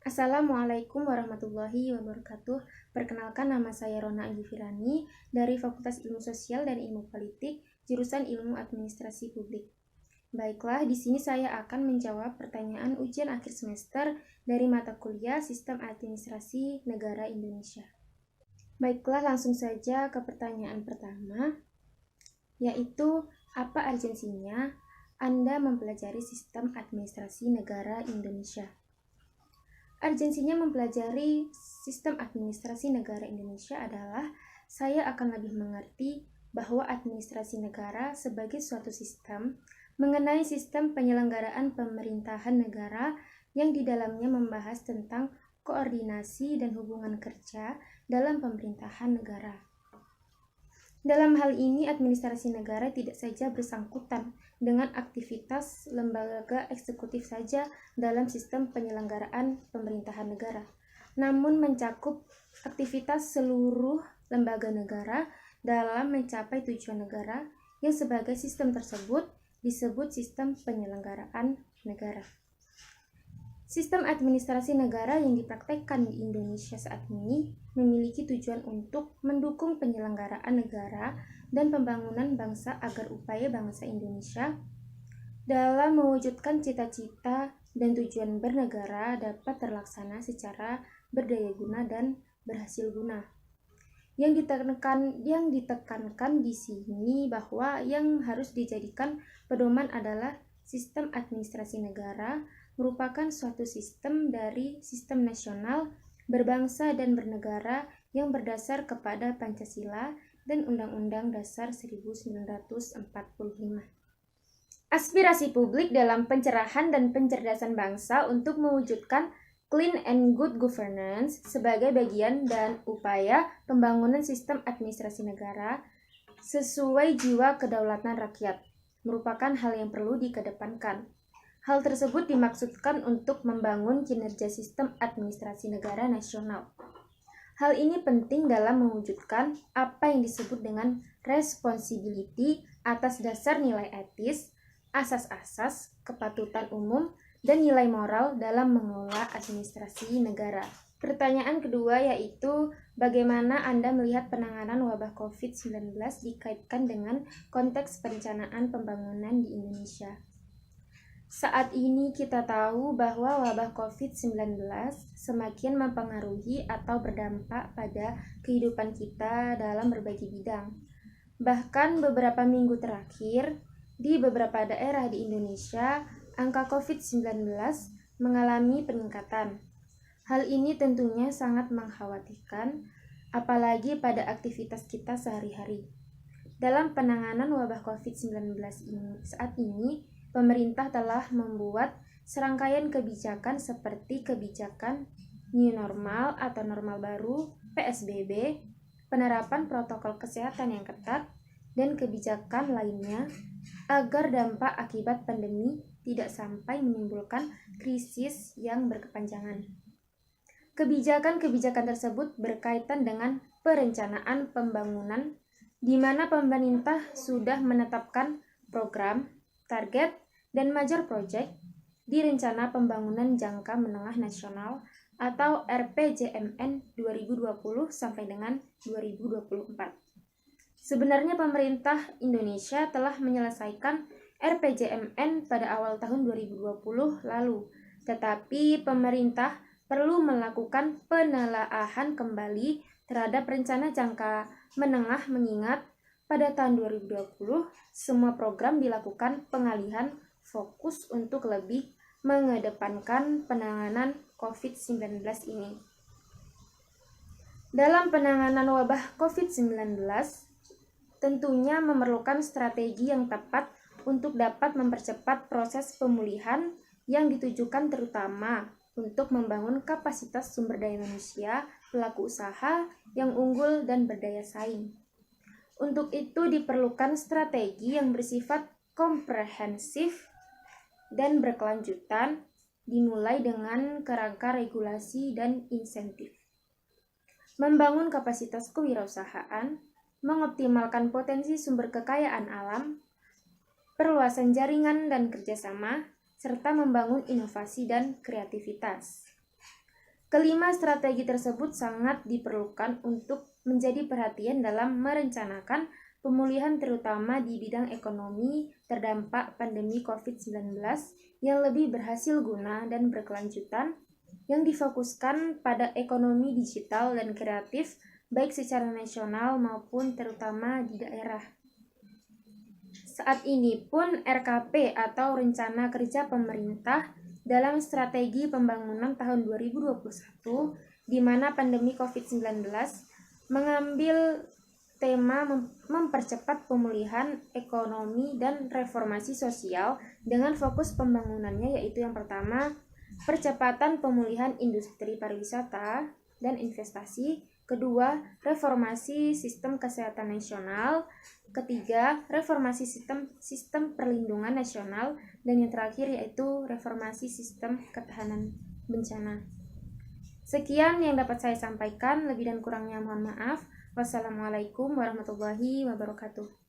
Assalamualaikum warahmatullahi wabarakatuh. Perkenalkan, nama saya Rona Agifirani dari Fakultas Ilmu Sosial dan Ilmu Politik, jurusan Ilmu Administrasi Publik. Baiklah, di sini saya akan menjawab pertanyaan ujian akhir semester dari mata kuliah Sistem Administrasi Negara Indonesia. Baiklah, langsung saja ke pertanyaan pertama, yaitu apa urgensinya Anda mempelajari Sistem Administrasi Negara Indonesia? Urgensinya mempelajari Sistem Administrasi Negara Indonesia adalah saya akan lebih mengerti bahwa administrasi negara sebagai suatu sistem mengenai sistem penyelenggaraan pemerintahan negara yang di dalamnya membahas tentang koordinasi dan hubungan kerja dalam pemerintahan negara. Dalam hal ini, administrasi negara tidak saja bersangkutan dengan aktivitas lembaga eksekutif saja dalam sistem penyelenggaraan pemerintahan negara, namun mencakup aktivitas seluruh lembaga negara dalam mencapai tujuan negara yang sebagai sistem tersebut disebut sistem penyelenggaraan negara. Sistem administrasi negara yang dipraktekkan di Indonesia saat ini memiliki tujuan untuk mendukung penyelenggaraan negara dan pembangunan bangsa agar upaya bangsa Indonesia dalam mewujudkan cita-cita dan tujuan bernegara dapat terlaksana secara berdaya guna dan berhasil guna. Yang ditekankan di sini bahwa yang harus dijadikan pedoman adalah sistem administrasi negara merupakan suatu sistem dari sistem nasional berbangsa dan bernegara yang berdasar kepada Pancasila dan Undang-Undang Dasar 1945. Aspirasi publik dalam pencerahan dan pencerdasan bangsa untuk mewujudkan clean and good governance sebagai bagian dan upaya pembangunan sistem administrasi negara sesuai jiwa kedaulatan rakyat merupakan hal yang perlu dikedepankan. Hal tersebut dimaksudkan untuk membangun kinerja sistem administrasi negara nasional. Hal ini penting dalam mewujudkan apa yang disebut dengan responsibility atas dasar nilai etis, asas-asas, kepatutan umum, dan nilai moral dalam mengelola administrasi negara. Pertanyaan kedua yaitu, bagaimana Anda melihat penanganan wabah COVID-19 dikaitkan dengan konteks perencanaan pembangunan di Indonesia? Saat ini kita tahu bahwa wabah COVID-19 semakin mempengaruhi atau berdampak pada kehidupan kita dalam berbagai bidang. Bahkan beberapa minggu terakhir, di beberapa daerah di Indonesia, angka COVID-19 mengalami peningkatan. Hal ini tentunya sangat mengkhawatirkan, apalagi pada aktivitas kita sehari-hari. Dalam penanganan wabah COVID-19 saat ini, pemerintah telah membuat serangkaian kebijakan seperti kebijakan New Normal atau normal baru, PSBB, penerapan protokol kesehatan yang ketat, dan kebijakan lainnya agar dampak akibat pandemi tidak sampai menimbulkan krisis yang berkepanjangan. Kebijakan-kebijakan tersebut berkaitan dengan perencanaan pembangunan, di mana pemerintah sudah menetapkan program, target, dan major project di Rencana Pembangunan Jangka Menengah Nasional atau RPJMN 2020 sampai dengan 2024. Sebenarnya pemerintah Indonesia telah menyelesaikan RPJMN pada awal tahun 2020 lalu, tetapi pemerintah perlu melakukan penelaahan kembali terhadap rencana jangka menengah mengingat pada tahun 2020 semua program dilakukan pengalihan fokus untuk lebih mengedepankan penanganan COVID-19 ini. Dalam penanganan wabah COVID-19, tentunya memerlukan strategi yang tepat untuk dapat mempercepat proses pemulihan yang ditujukan terutama untuk membangun kapasitas sumber daya manusia, pelaku usaha yang unggul dan berdaya saing. Untuk itu diperlukan strategi yang bersifat komprehensif dan berkelanjutan, dimulai dengan kerangka regulasi dan insentif. Membangun kapasitas kewirausahaan, mengoptimalkan potensi sumber kekayaan alam, perluasan jaringan dan kerjasama, serta membangun inovasi dan kreativitas. Kelima strategi tersebut sangat diperlukan untuk menjadi perhatian dalam merencanakan pemulihan terutama di bidang ekonomi terdampak pandemi COVID-19 yang lebih berhasil guna dan berkelanjutan, yang difokuskan pada ekonomi digital dan kreatif baik secara nasional maupun terutama di daerah. Saat ini pun RKP atau Rencana Kerja Pemerintah dalam Strategi Pembangunan tahun 2021, di mana pandemi COVID-19 mengambil tema mempercepat pemulihan ekonomi dan reformasi sosial dengan fokus pembangunannya, yaitu yang pertama, percepatan pemulihan industri pariwisata dan investasi, kedua, reformasi sistem kesehatan nasional, ketiga, reformasi sistem perlindungan nasional, dan yang terakhir yaitu reformasi sistem ketahanan bencana. Sekian yang dapat saya sampaikan, lebih dan kurangnya mohon maaf. Wassalamualaikum warahmatullahi wabarakatuh.